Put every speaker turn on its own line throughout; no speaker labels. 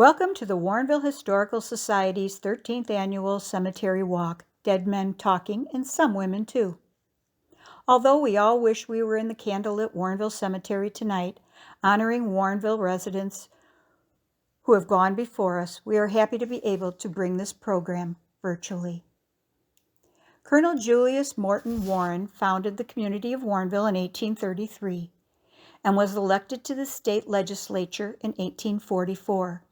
Welcome to the Warrenville Historical Society's 13th Annual Cemetery Walk, Dead Men Talking, and Some Women Too. Although we all wish we were in the candlelit Warrenville Cemetery tonight, honoring Warrenville residents who have gone before us, we are happy to be able to bring this program virtually. Colonel Julius Morton Warren founded the community of Warrenville in 1833 and was elected to the state legislature in 1844.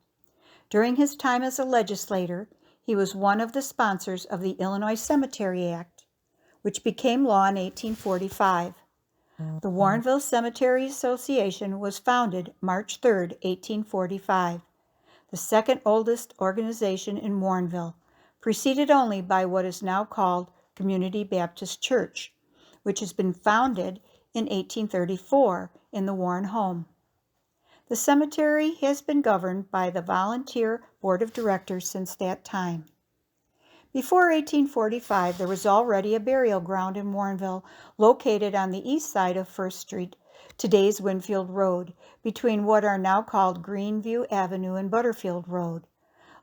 During his time as a legislator, he was one of the sponsors of the Illinois Cemetery Act, which became law in 1845. The Warrenville Cemetery Association was founded March 3, 1845, the second oldest organization in Warrenville, preceded only by what is now called Community Baptist Church, which has been founded in 1834 in the Warren home. The cemetery has been governed by the volunteer board of directors since that time. Before 1845, there was already a burial ground in Warrenville located on the east side of First Street, today's Winfield Road, between what are now called Greenview Avenue and Butterfield Road.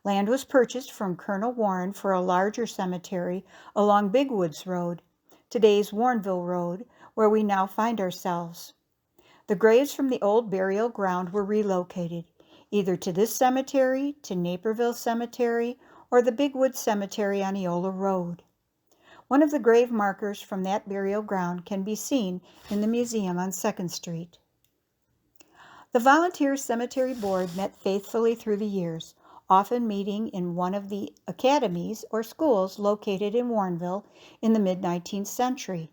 Land was purchased from Colonel Warren for a larger cemetery along Big Woods Road, today's Warrenville Road, where we now find ourselves. The graves from the old burial ground were relocated, either to this cemetery, to Naperville Cemetery, or the Big Woods Cemetery on Eola Road. One of the grave markers from that burial ground can be seen in the museum on 2nd Street. The Volunteer Cemetery Board met faithfully through the years, often meeting in one of the academies or schools located in Warrenville in the mid-19th century.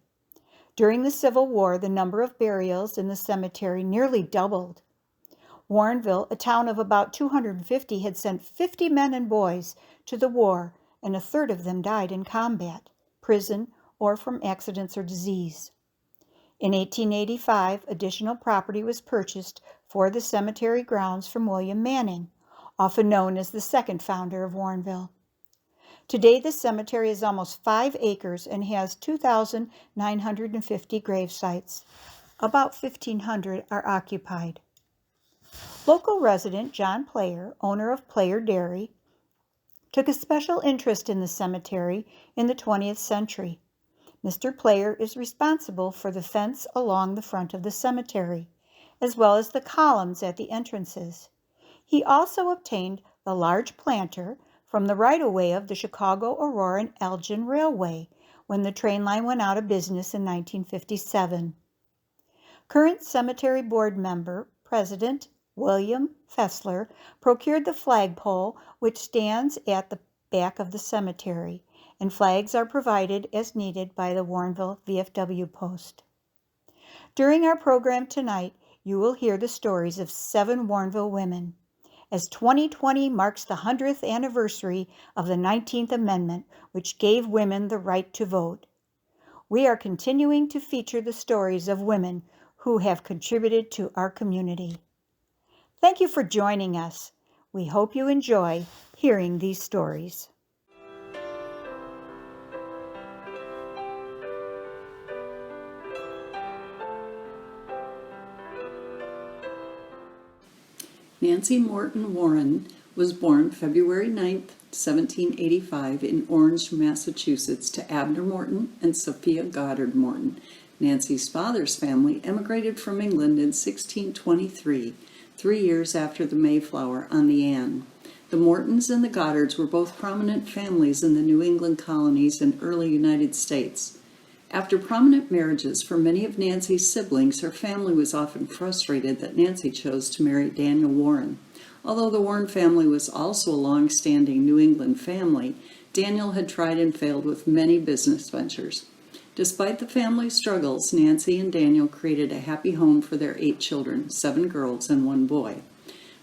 During the Civil War, the number of burials in the cemetery nearly doubled. Warrenville, a town of about 250, had sent 50 men and boys to the war, and a third of them died in combat, prison, or from accidents or disease. In 1885, additional property was purchased for the cemetery grounds from William Manning, often known as the second founder of Warrenville. Today, the cemetery is almost 5 acres and has 2,950 grave sites. About 1,500 are occupied. Local resident John Player, owner of Player Dairy, took a special interest in the cemetery in the 20th century. Mr. Player is responsible for the fence along the front of the cemetery, as well as the columns at the entrances. He also obtained the large planter from the right-of-way of the Chicago, Aurora, and Elgin Railway when the train line went out of business in 1957. Current cemetery board member, President William Fessler, procured the flagpole which stands at the back of the cemetery, and flags are provided as needed by the Warrenville VFW post. During our program tonight, you will hear the stories of 7 Warrenville women. As 2020 marks the 100th anniversary of the 19th Amendment, which gave women the right to vote. We are continuing to feature the stories of women who have contributed to our community. Thank you for joining us. We hope you enjoy hearing these stories.
Nancy Morton Warren was born February 9, 1785 in Orange, Massachusetts to Abner Morton and Sophia Goddard Morton. Nancy's father's family emigrated from England in 1623, 3 years after the Mayflower on the Anne. The Mortons and the Goddards were both prominent families in the New England colonies and early United States. After prominent marriages for many of Nancy's siblings, her family was often frustrated that Nancy chose to marry Daniel Warren. Although the Warren family was also a long-standing New England family, Daniel had tried and failed with many business ventures. Despite the family's struggles, Nancy and Daniel created a happy home for their 8 children, 7 girls and 1 boy.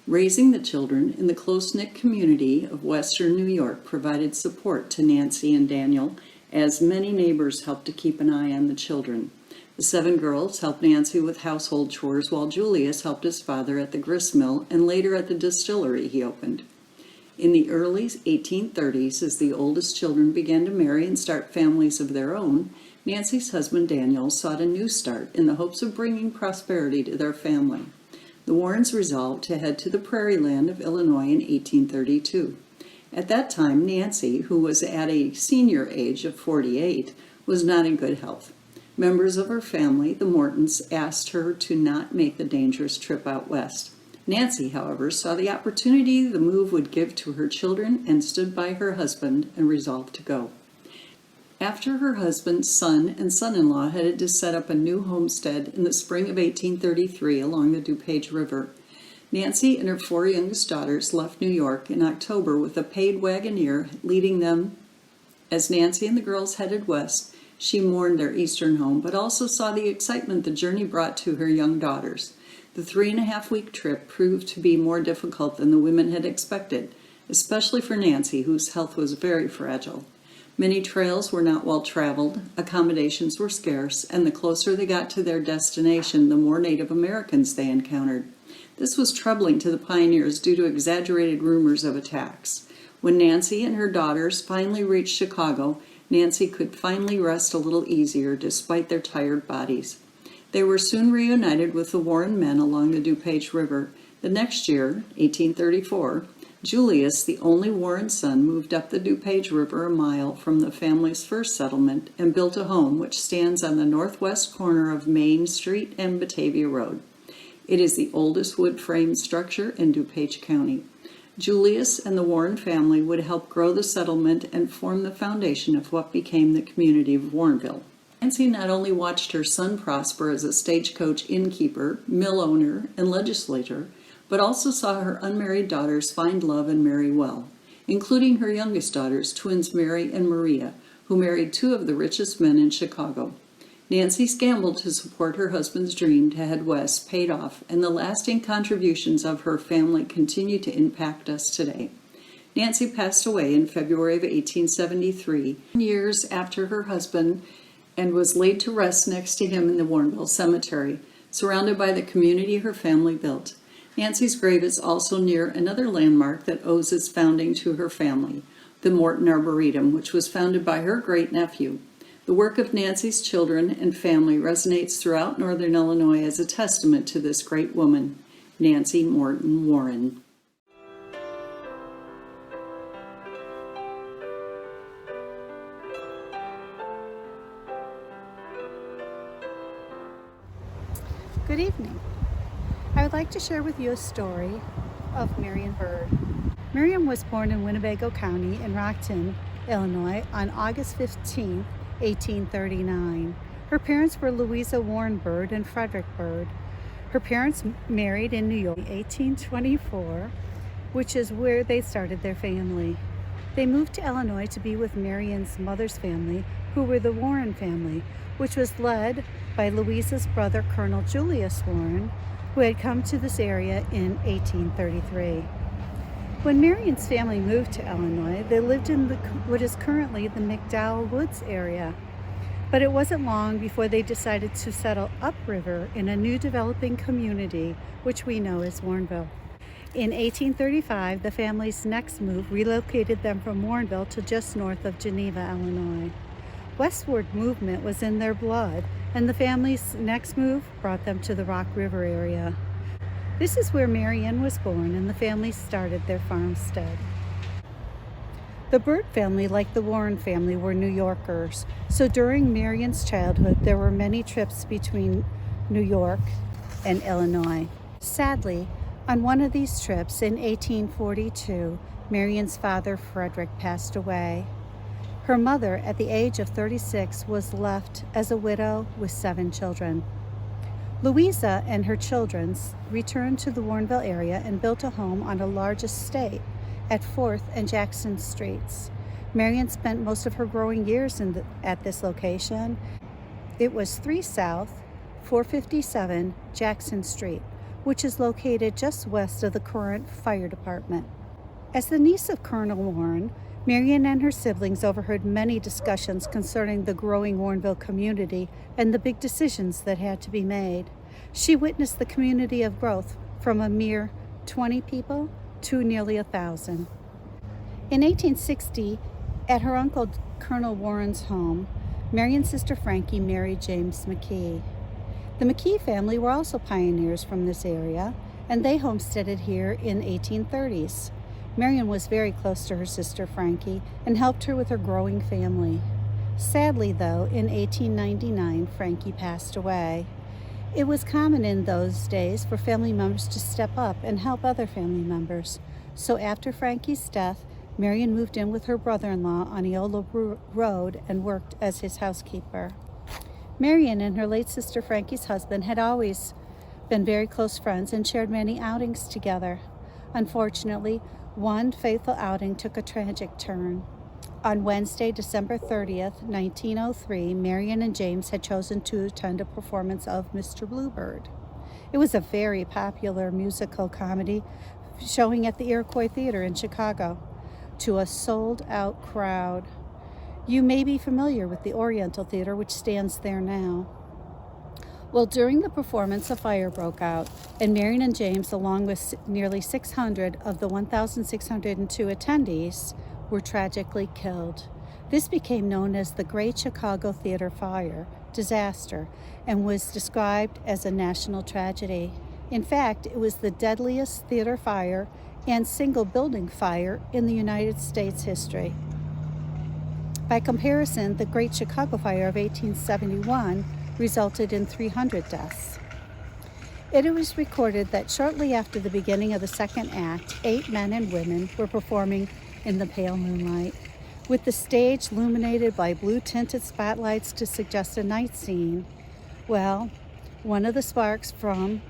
Raising the children in the close-knit community of Western New York provided support to Nancy and Daniel, as many neighbors helped to keep an eye on the children. The 7 girls helped Nancy with household chores, while Julius helped his father at the grist mill and later at the distillery he opened. In the early 1830s, as the oldest children began to marry and start families of their own, Nancy's husband Daniel sought a new start in the hopes of bringing prosperity to their family. The Warrens resolved to head to the prairie land of Illinois in 1832. At that time, Nancy, who was at a senior age of 48, was not in good health. Members of her family, the Mortons, asked her to not make the dangerous trip out west. Nancy, however, saw the opportunity the move would give to her children and stood by her husband and resolved to go. After her husband's son and son-in-law headed to set up a new homestead in the spring of 1833 along the DuPage River, Nancy and her 4 youngest daughters left New York in October with a paid wagoneer leading them. As Nancy and the girls headed west, she mourned their eastern home, but also saw the excitement the journey brought to her young daughters. The 3.5-week trip proved to be more difficult than the women had expected, especially for Nancy, whose health was very fragile. Many trails were not well traveled, accommodations were scarce, and the closer they got to their destination, the more Native Americans they encountered. This was troubling to the pioneers due to exaggerated rumors of attacks. When Nancy and her daughters finally reached Chicago, Nancy could finally rest a little easier despite their tired bodies. They were soon reunited with the Warren men along the DuPage River. The next year, 1834, Julius, the only Warren son, moved up the DuPage River a mile from the family's first settlement and built a home which stands on the northwest corner of Main Street and Batavia Road. It is the oldest wood-frame structure in DuPage County. Julius and the Warren family would help grow the settlement and form the foundation of what became the community of Warrenville. Nancy not only watched her son prosper as a stagecoach innkeeper, mill owner, and legislator, but also saw her unmarried daughters find love and marry well, including her youngest daughters, twins Mary and Maria, who married 2 of the richest men in Chicago. Nancy's gamble to support her husband's dream to head west paid off, and the lasting contributions of her family continue to impact us today. Nancy passed away in February of 1873, years after her husband, and was laid to rest next to him in the Warrenville Cemetery, surrounded by the community her family built. Nancy's grave is also near another landmark that owes its founding to her family, the Morton Arboretum, which was founded by her great-nephew. The work of Nancy's children and family resonates throughout northern Illinois as a testament to this great woman, Nancy Morton Warren.
Good evening. I would like to share with you a story of Marion Bird. Marion was born in Winnebago County in Rockton, Illinois on August 15, 1839. Her parents were Louisa Warren Bird and Frederick Bird. Her parents married in New York in 1824, which is where they started their family. They moved to Illinois to be with Marion's mother's family, who were the Warren family, which was led by Louisa's brother, Colonel Julius Warren, who had come to this area in 1833. When Marion's family moved to Illinois, they lived in what is currently the McDowell Woods area. But it wasn't long before they decided to settle upriver in a new developing community, which we know as Warrenville. In 1835, the family's next move relocated them from Warrenville to just north of Geneva, Illinois. Westward movement was in their blood, and the family's next move brought them to the Rock River area. This is where Marion was born, and the family started their farmstead. The Bird family, like the Warren family, were New Yorkers, so during Marion's childhood, there were many trips between New York and Illinois. Sadly, on one of these trips in 1842, Marion's father, Frederick, passed away. Her mother, at the age of 36, was left as a widow with 7 children. Louisa and her children returned to the Warrenville area and built a home on a large estate at 4th and Jackson Streets. Marion spent most of her growing years at this location. It was 3 South, 457 Jackson Street, which is located just west of the current fire department. As the niece of Colonel Warren, Marion and her siblings overheard many discussions concerning the growing Warrenville community and the big decisions that had to be made. She witnessed the community of growth from a mere 20 people to nearly 1,000. In 1860, at her uncle Colonel Warren's home, Marion's sister Frankie married James McKee. The McKee family were also pioneers from this area, and they homesteaded here in 1830s. Marion was very close to her sister Frankie and helped her with her growing family. Sadly, though, in 1899, Frankie passed away. It was common in those days for family members to step up and help other family members. So after Frankie's death, Marion moved in with her brother-in-law on Eola Road and worked as his housekeeper. Marion and her late sister Frankie's husband had always been very close friends and shared many outings together. Unfortunately, one fateful outing took a tragic turn. On Wednesday, December 30th, 1903, Marion and James had chosen to attend a performance of Mr. Bluebird. It was a very popular musical comedy showing at the Iroquois Theater in Chicago to a sold-out crowd. You may be familiar with the Oriental Theater, which stands there now. Well, during the performance, a fire broke out, and Marion and James, along with nearly 600 of the 1,602 attendees, were tragically killed. This became known as the Great Chicago Theater Fire disaster and was described as a national tragedy. In fact, it was the deadliest theater fire and single building fire in the United States history. By comparison, the Great Chicago Fire of 1871 resulted in 300 deaths. It was recorded that shortly after the beginning of the second act, 8 men and women were performing in the pale moonlight, with the stage illuminated by blue-tinted spotlights to suggest a night scene. Well, one of the sparks from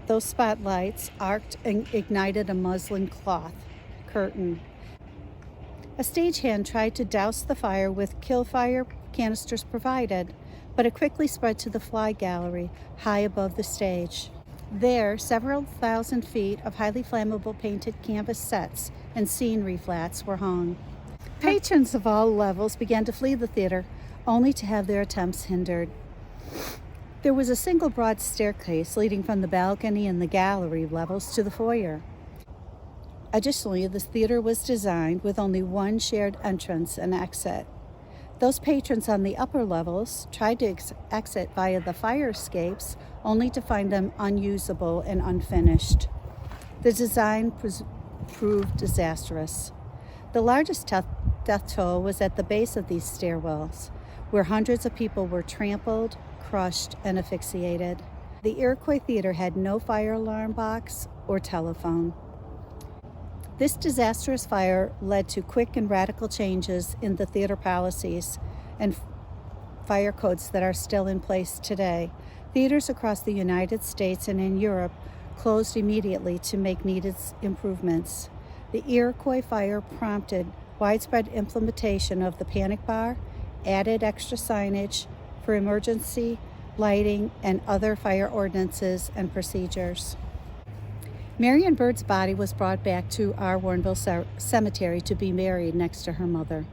those spotlights arced and ignited a muslin cloth curtain. A stagehand tried to douse the fire with kill-fire canisters provided, but it quickly spread to the fly gallery high above the stage. There, several thousand feet of highly flammable painted canvas sets and scenery flats were hung. Patrons of all levels began to flee the theater, only to have their attempts hindered. There was a single broad staircase leading from the balcony and the gallery levels to the foyer. Additionally, the theater was designed with only one shared entrance and exit. Those patrons on the upper levels tried to exit via the fire escapes, only to find them unusable and unfinished. The design proved disastrous. The largest death toll was at the base of these stairwells, where hundreds of people were trampled, crushed, and asphyxiated. The Iroquois Theater had no fire alarm box or telephone. This disastrous fire led to quick and radical changes in the theater policies and fire codes that are still in place today. Theaters across the United States and in Europe closed immediately to make needed improvements. The Iroquois fire prompted widespread implementation of the panic bar, added extra signage for emergency lighting, and other fire ordinances and procedures. Marion Bird's body was brought back to our Warrenville Cemetery to be buried next to her mother.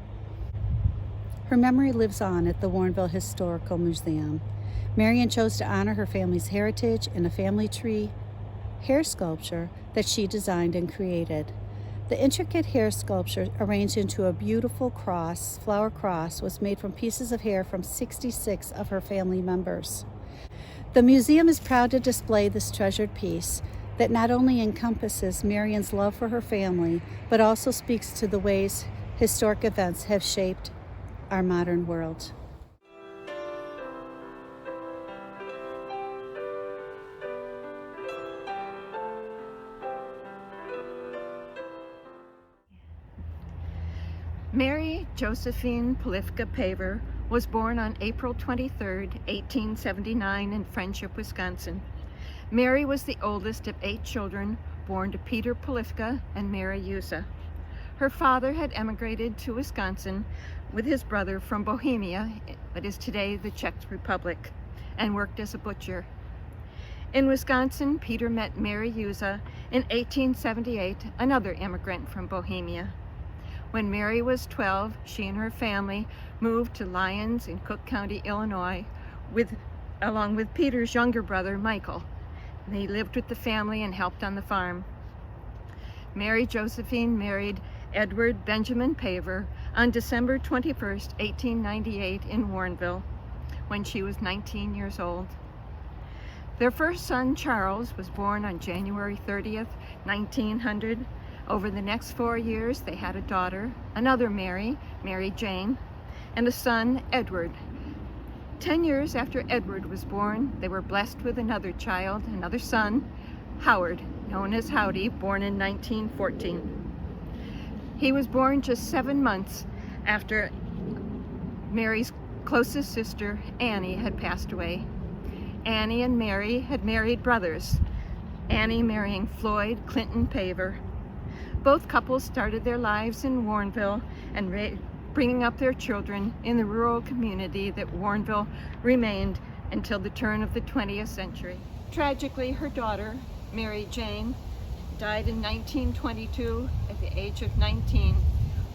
Her memory lives on at the Warrenville Historical Museum. Marion chose to honor her family's heritage in a family tree hair sculpture that she designed and created. The intricate hair sculpture, arranged into a beautiful flower cross, was made from pieces of hair from 66 of her family members. The museum is proud to display this treasured piece that not only encompasses Marion's love for her family, but also speaks to the ways historic events have shaped our modern world.
Mary Josephine Polifka Paver was born on April 23, 1879 in Friendship, Wisconsin. Mary was the oldest of 8 children born to Peter Polifka and Mary Yusa. Her father had emigrated to Wisconsin with his brother from Bohemia, what is today the Czech Republic, and worked as a butcher. In Wisconsin, Peter met Mary Yusa in 1878, another immigrant from Bohemia. When Mary was 12, she and her family moved to Lyons in Cook County, Illinois, along with Peter's younger brother, Michael. They lived with the family and helped on the farm. Mary Josephine married Edward Benjamin Paver on December 21, 1898 in Warrenville, when she was 19 years old. Their first son, Charles, was born on January 30th, 1900. Over the next 4 years, they had a daughter, another Mary, Mary Jane, and a son, Edward. 10 years after Edward was born, they were blessed with another child, another son, Howard, known as Howdy, born in 1914. He was born just 7 months after Mary's closest sister, Annie, had passed away. Annie and Mary had married brothers, Annie marrying Floyd Clinton Paver. Both couples started their lives in Warrenville and bringing up their children in the rural community that Warrenville remained until the turn of the 20th century. Tragically, her daughter, Mary Jane, died in 1922 at the age of 19,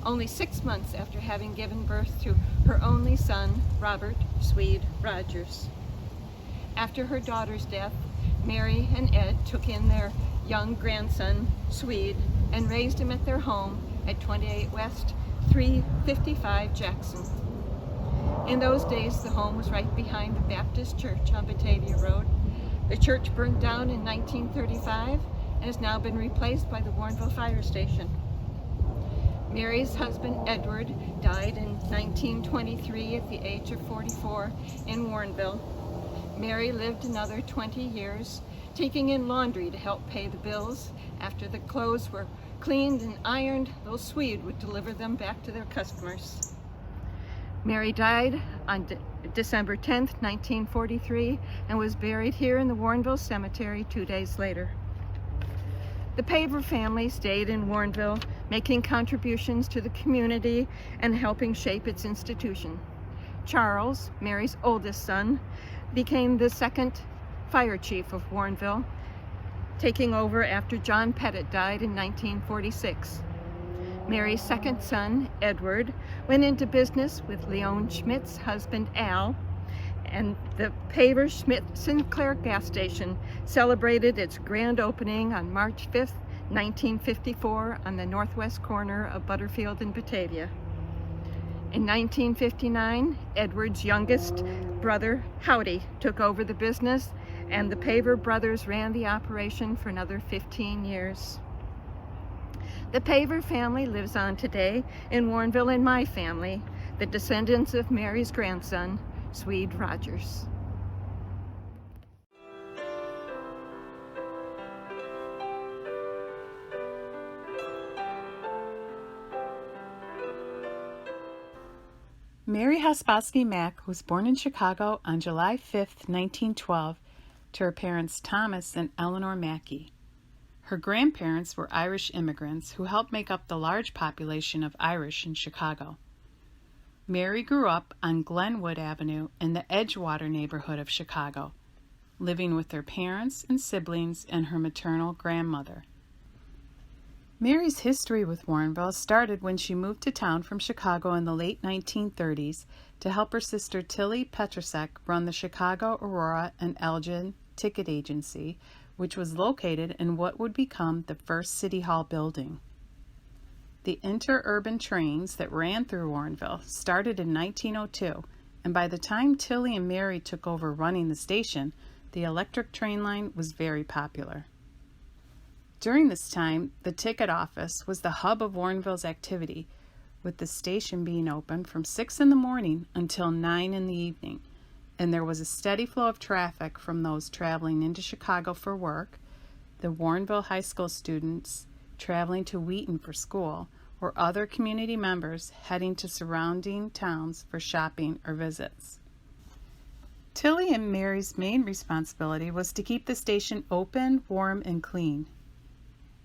only 6 months after having given birth to her only son, Robert Swede Rogers. After her daughter's death, Mary and Ed took in their young grandson, Swede, and raised him at their home at 28 West 355 Jackson. In those days, the home was right behind the Baptist Church on Batavia Road. The church burned down in 1935 and has now been replaced by the Warrenville Fire Station. Mary's husband, Edward, died in 1923 at the age of 44 in Warrenville. Mary lived another 20 years, taking in laundry to help pay the bills. After the clothes were cleaned and ironed, little Swede would deliver them back to their customers. Mary died on December 10th, 1943, and was buried here in the Warrenville Cemetery 2 days later. The Paver family stayed in Warrenville, making contributions to the community and helping shape its institution. Charles, Mary's oldest son, became the second fire chief of Warrenville, taking over after John Pettit died in 1946. Mary's second son, Edward, went into business with Leon Schmidt's husband, Al, and the Paver Schmidt Sinclair gas station celebrated its grand opening on March 5th, 1954 on the northwest corner of Butterfield and Batavia. In 1959, Edward's youngest brother, Howdy, took over the business, and the Paver brothers ran the operation for another 15 years. The Paver family lives on today in Warrenville, and my family, the descendants of Mary's grandson, Swede Rogers.
Mary Hospowski Mack was born in Chicago on July 5, 1912, to her parents Thomas and Eleanor Mackey. Her grandparents were Irish immigrants who helped make up the large population of Irish in Chicago. Mary grew up on Glenwood Avenue in the Edgewater neighborhood of Chicago, living with her parents and siblings and her maternal grandmother. Mary's history with Warrenville started when she moved to town from Chicago in the late 1930s to help her sister Tilly Petrusek run the Chicago, Aurora, and Elgin ticket agency, which was located in what would become the first City Hall building. The interurban trains that ran through Warrenville started in 1902, and by the time Tilly and Mary took over running the station, the electric train line was very popular. During this time, the ticket office was the hub of Warrenville's activity, with the station being open from 6 in the morning until 9 in the evening, and there was a steady flow of traffic from those traveling into Chicago for work, the Warrenville High School students traveling to Wheaton for school, or other community members heading to surrounding towns for shopping or visits. Tilly and Mary's main responsibility was to keep the station open, warm, and clean.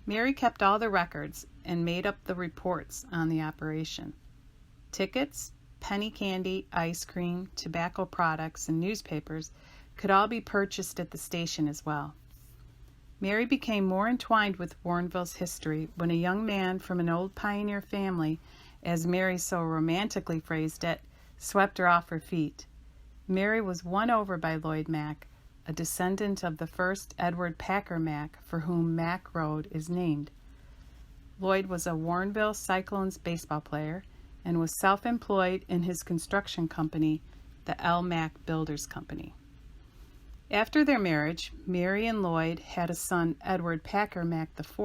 Mary kept all the records and made up the reports on the operation. Tickets, penny candy, ice cream, tobacco products, and newspapers could all be purchased at the station as well. Mary became more entwined with Warrenville's history when a young man from an old pioneer family, as Mary so romantically phrased it, swept her off her feet. Mary was won over by Lloyd Mack, a descendant of the first Edward Packer Mack, for whom Mack Road is named. Lloyd was a Warrenville Cyclones baseball player and was self-employed in his construction company, the L. Mack Builders Company. After their marriage, Mary and Lloyd had a son, Edward Packer Mack IV,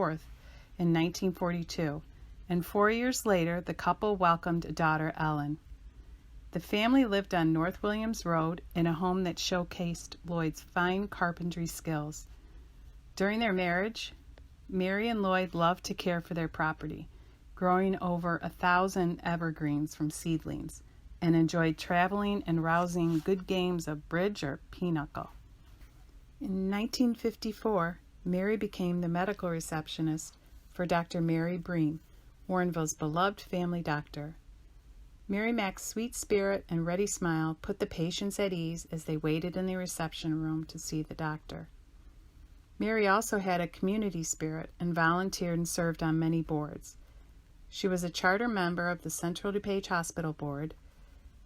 in 1942, and 4 years later the couple welcomed a daughter, Ellen. The family lived on North Williams Road in a home that showcased Lloyd's fine carpentry skills. During their marriage, Mary and Lloyd loved to care for their property, growing over 1,000 evergreens from seedlings, and enjoyed traveling and rousing good games of bridge or pinochle. In 1954, Mary became the medical receptionist for Dr. Mary Breen, Warrenville's beloved family doctor. Mary Mack's sweet spirit and ready smile put the patients at ease as they waited in the reception room to see the doctor. Mary also had a community spirit and volunteered and served on many boards. She was a charter member of the Central DuPage Hospital Board,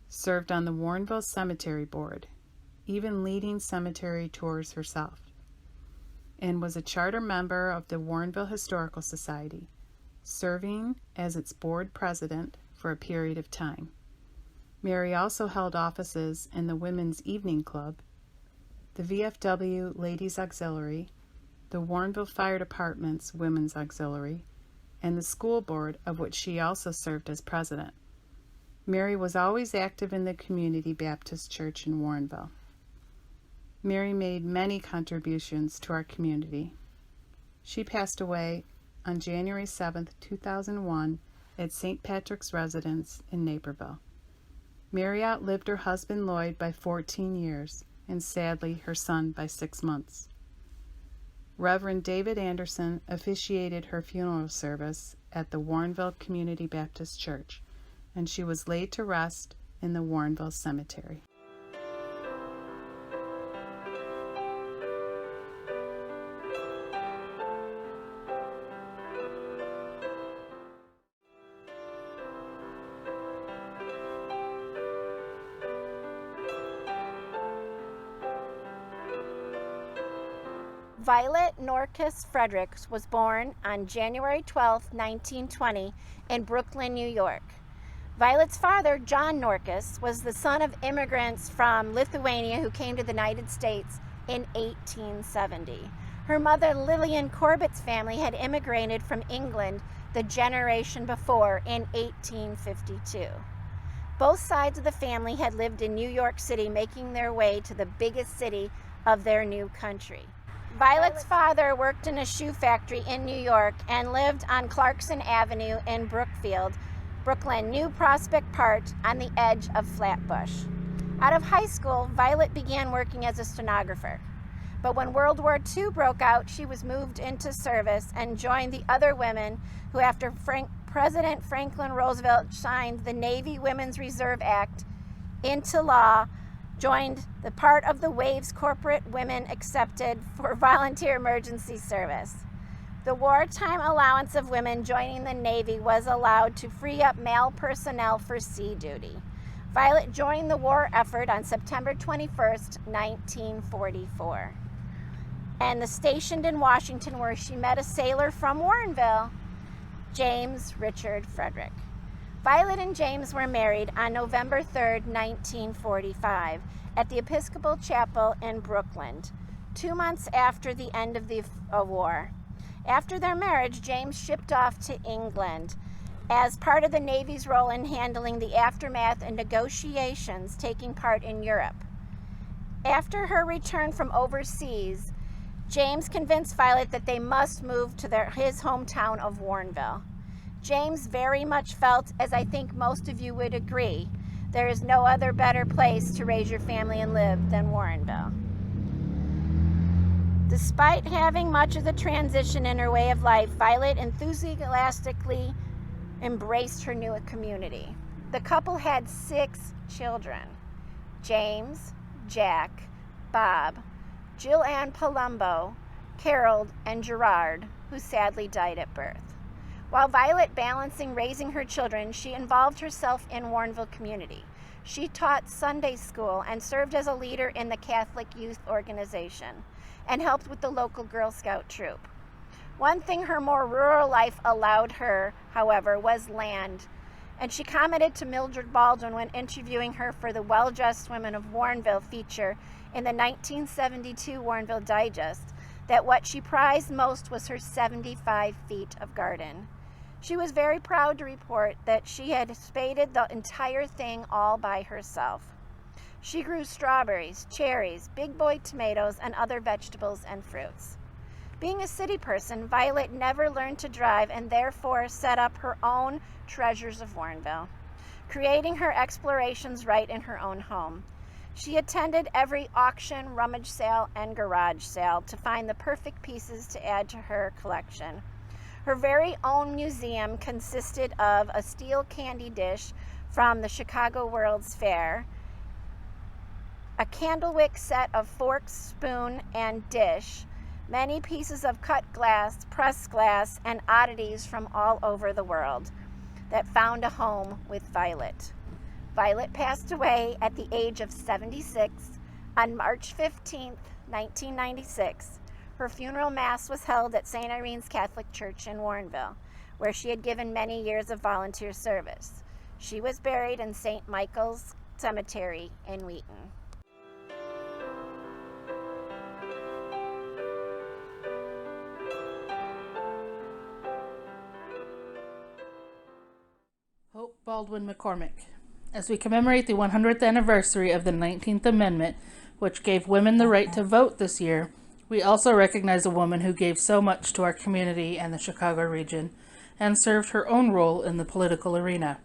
served on the Warrenville Cemetery Board, even leading cemetery tours herself, and was a charter member of the Warrenville Historical Society, serving as its board president for a period of time. Mary also held offices in the Women's Evening Club, the VFW Ladies Auxiliary, the Warrenville Fire Department's Women's Auxiliary, and the school board, of which she also served as president. Mary was always active in the Community Baptist Church in Warrenville. Mary made many contributions to our community. She passed away on January 7, 2001, at St. Patrick's Residence in Naperville. Mary outlived her husband Lloyd by 14 years, and sadly her son by 6 months. Reverend David Anderson officiated her funeral service at the Warrenville Community Baptist Church, and she was laid to rest in the Warrenville Cemetery.
Violet Norcus Fredericks was born on January 12, 1920, in Brooklyn, New York. Violet's father, John Norcus, was the son of immigrants from Lithuania who came to the United States in 1870. Her mother, Lillian Corbett's family, had immigrated from England the generation before in 1852. Both sides of the family had lived in New York City, making their way to the biggest city of their new country. Violet's father worked in a shoe factory in New York and lived on Clarkson Avenue in Brookfield, Brooklyn, New Prospect Park, on the edge of Flatbush. Out of high school, Violet began working as a stenographer. But when World War II broke out, she was moved into service and joined the other women who, after President Franklin Roosevelt signed the Navy Women's Reserve Act into law, joined the part of the WAVE's corporate women accepted for volunteer emergency service. The wartime allowance of women joining the Navy was allowed to free up male personnel for sea duty. Violet joined the war effort on September 21st, 1944, and stationed in Washington, where she met a sailor from Warrenville, James Richard Frederick. Violet and James were married on November 3, 1945, at the Episcopal Chapel in Brooklyn, 2 months after the end of the war. After their marriage, James shipped off to England as part of the Navy's role in handling the aftermath and negotiations taking part in Europe. After her return from overseas, James convinced Violet that they must move to his hometown of Warrenville. James very much felt, as I think most of you would agree, there is no other better place to raise your family and live than Warrenville. Despite having much of the transition in her way of life, Violet enthusiastically embraced her new community. The couple had 6 children: James, Jack, Bob, Jill Ann Palumbo, Carol, and Gerard, who sadly died at birth. While Violet balancing raising her children, she involved herself in Warrenville community. She taught Sunday school and served as a leader in the Catholic Youth Organization and helped with the local Girl Scout troop. One thing her more rural life allowed her, however, was land, and she commented to Mildred Baldwin when interviewing her for the Well-Dressed Women of Warrenville feature in the 1972 Warrenville Digest that what she prized most was her 75 feet of garden. She was very proud to report that she had spaded the entire thing all by herself. She grew strawberries, cherries, big boy tomatoes, and other vegetables and fruits. Being a city person, Violet never learned to drive and therefore set up her own Treasures of Warrenville, creating her explorations right in her own home. She attended every auction, rummage sale, and garage sale to find the perfect pieces to add to her collection. Her very own museum consisted of a steel candy dish from the Chicago World's Fair, a candlewick set of fork, spoon, and dish, many pieces of cut glass, pressed glass, and oddities from all over the world that found a home with Violet. Violet passed away at the age of 76 on March 15, 1996. Her funeral mass was held at St. Irene's Catholic Church in Warrenville, where she had given many years of volunteer service. She was buried in St. Michael's Cemetery in Wheaton.
Hope Baldwin McCormick. As we commemorate the 100th anniversary of the 19th Amendment, which gave women the right to vote this year, we also recognize a woman who gave so much to our community and the Chicago region, and served her own role in the political arena.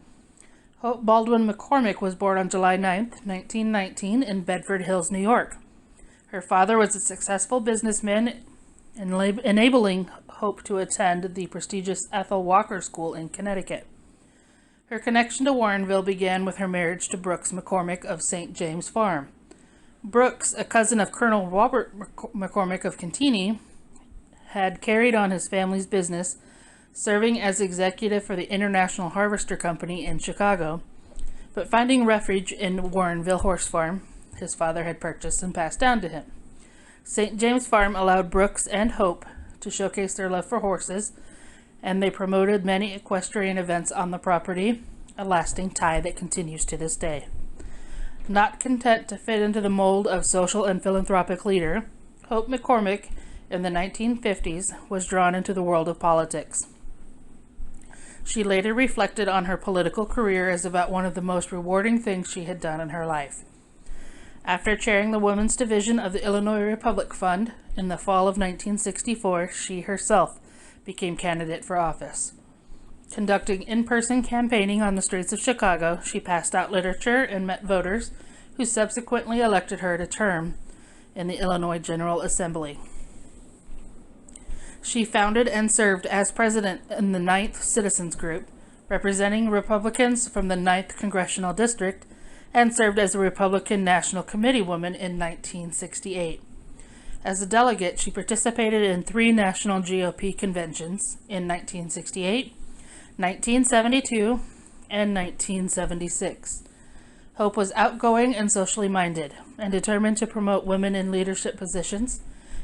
Hope Baldwin McCormick was born on July 9, 1919, in Bedford Hills, New York. Her father was a successful businessman, enabling Hope to attend the prestigious Ethel Walker School in Connecticut. Her connection to Warrenville began with her marriage to Brooks McCormick of St. James Farm. Brooks, a cousin of Colonel Robert McCormick of Cantigny, had carried on his family's business, serving as executive for the International Harvester Company in Chicago, but finding refuge in Warrenville Horse Farm his father had purchased and passed down to him. St. James Farm allowed Brooks and Hope to showcase their love for horses, and they promoted many equestrian events on the property, a lasting tie that continues to this day. Not content to fit into the mold of social and philanthropic leader, Hope McCormick in the 1950s was drawn into the world of politics. She later reflected on her political career as about one of the most rewarding things she had done in her life. After chairing the Women's Division of the Illinois Republic Fund in the fall of 1964, she herself became candidate for office. Conducting in-person campaigning on the streets of Chicago, she passed out literature and met voters who subsequently elected her to term in the Illinois General Assembly. She founded and served as president in the 9th Citizens Group, representing Republicans from the 9th Congressional District, and served as a Republican National Committee woman in 1968. As a delegate, she participated in 3 national GOP conventions in 1968, 1972, and 1976. Hope was outgoing and socially minded, and determined to promote women in leadership positions,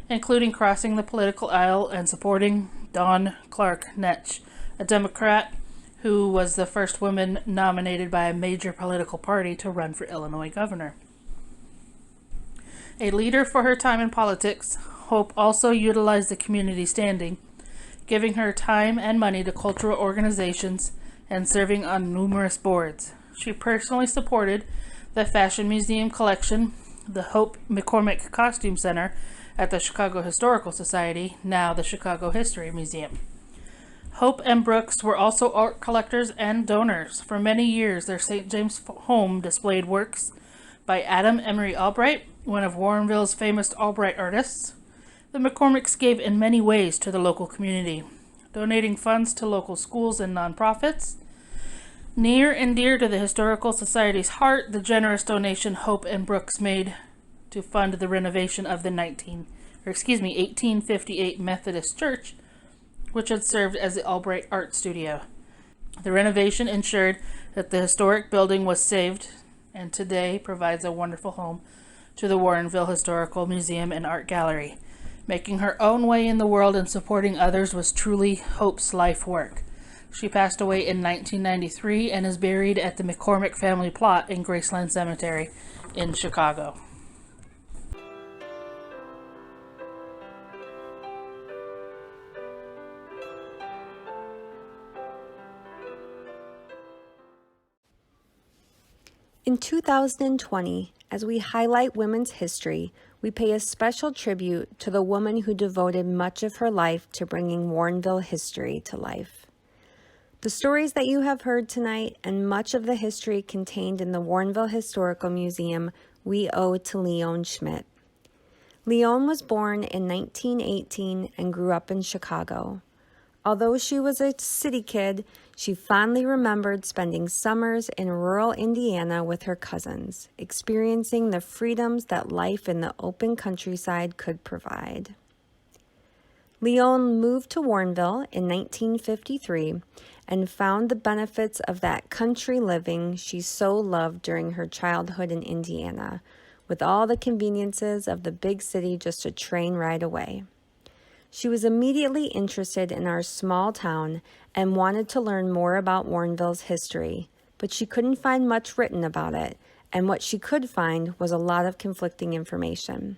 including crossing the political aisle and supporting Dawn Clark Netsch, a Democrat who was the first woman nominated by a major political party to run for Illinois governor. A leader for her time in politics, Hope also utilized the community standing, giving her time and money to cultural organizations and serving on numerous boards. She personally supported the Fashion Museum collection, the Hope McCormick Costume Center at the Chicago Historical Society, now the Chicago History Museum. Hope and Brooks were also art collectors and donors. For many years, their St. James home displayed works by Adam Emery Albright, one of Warrenville's famous Albright artists. The McCormicks gave in many ways to the local community, donating funds to local schools and nonprofits. Near and dear to the Historical Society's heart, the generous donation Hope and Brooks made to fund the renovation of the 1858 Methodist Church, which had served as the Albright Art Studio. The renovation ensured that the historic building was saved and today provides a wonderful home to the Warrenville Historical Museum and Art Gallery. Making her own way in the world and supporting others was truly Hope's life work. She passed away in 1993 and is buried at the McCormick family plot in Graceland Cemetery in Chicago.
In 2020, as we highlight women's history, we pay a special tribute to the woman who devoted much of her life to bringing Warrenville history to life. The stories that you have heard tonight and much of the history contained in the Warrenville Historical Museum we owe to Leon Schmidt. Leon was born in 1918 and grew up in Chicago. Although she was a city kid, she fondly remembered spending summers in rural Indiana with her cousins, experiencing the freedoms that life in the open countryside could provide. Leon moved to Warrenville in 1953 and found the benefits of that country living she so loved during her childhood in Indiana, with all the conveniences of the big city just a train ride away. She was immediately interested in our small town and wanted to learn more about Warrenville's history, but she couldn't find much written about it, and what she could find was a lot of conflicting information.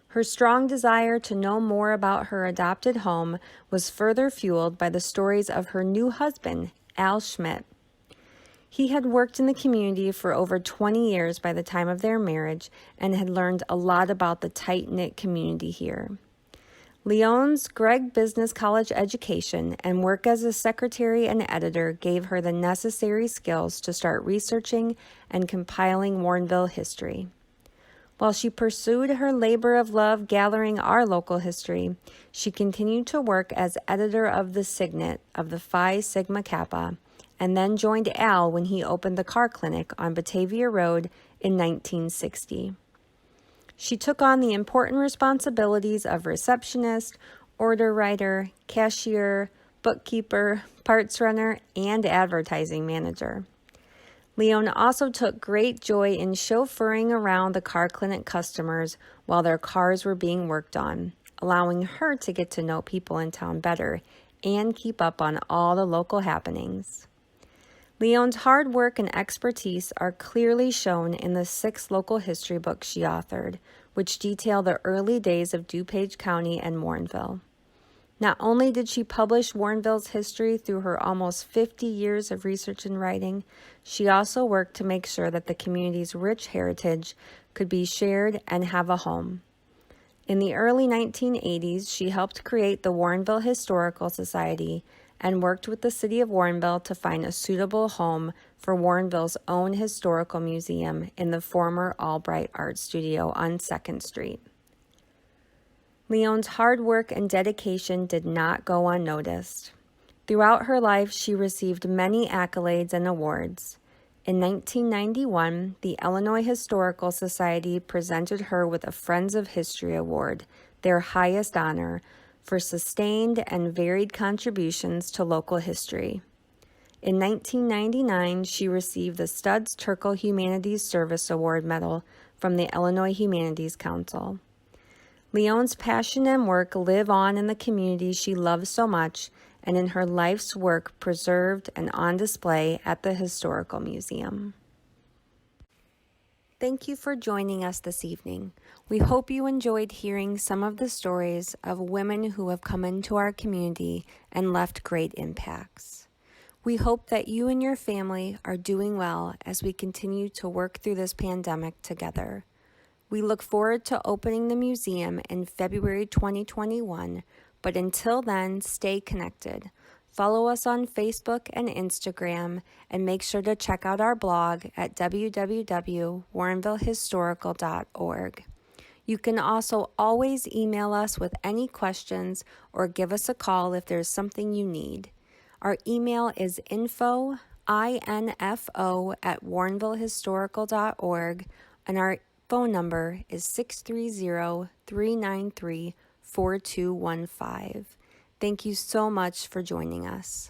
Her strong desire to know more about her adopted home was further fueled by the stories of her new husband, Al Schmidt. He had worked in the community for over 20 years by the time of their marriage and had learned a lot about the tight-knit community here. Leon's Gregg Business College education and work as a secretary and editor gave her the necessary skills to start researching and compiling Warrenville history. While she pursued her labor of love gathering our local history, she continued to work as editor of the Signet of the Phi Sigma Kappa, and then joined Al when he opened the car clinic on Batavia Road in 1960. She took on the important responsibilities of receptionist, order writer, cashier, bookkeeper, parts runner, and advertising manager. Leon also took great joy in chauffeuring around the car clinic customers while their cars were being worked on, allowing her to get to know people in town better and keep up on all the local happenings. Leon's hard work and expertise are clearly shown in the 6 local history books she authored, which detail the early days of DuPage County and Warrenville. Not only did she publish Warrenville's history through her almost 50 years of research and writing, she also worked to make sure that the community's rich heritage could be shared and have a home. In the early 1980s, she helped create the Warrenville Historical Society and worked with the city of Warrenville to find a suitable home for Warrenville's own historical museum in the former Albright Art Studio on 2nd Street. Leon's hard work and dedication did not go unnoticed. Throughout her life, she received many accolades and awards. In 1991, the Illinois Historical Society presented her with a Friends of History Award, their highest honor, for sustained and varied contributions to local history. In 1999, she received the Studs Terkel Humanities Service Award Medal from the Illinois Humanities Council. Leon's passion and work live on in the community she loves so much and in her life's work preserved and on display at the Historical Museum. Thank you for joining us this evening. We hope you enjoyed hearing some of the stories of women who have come into our community and left great impacts. We hope that you and your family are doing well as we continue to work through this pandemic together. We look forward to opening the museum in February 2021, but until then, stay connected. Follow us on Facebook and Instagram, and make sure to check out our blog at www.warrenvillehistorical.org. You can also always email us with any questions or give us a call if there's something you need. Our email is info@warrenvillehistorical.org, and our phone number is 630-393-4215. Thank you so much for joining us.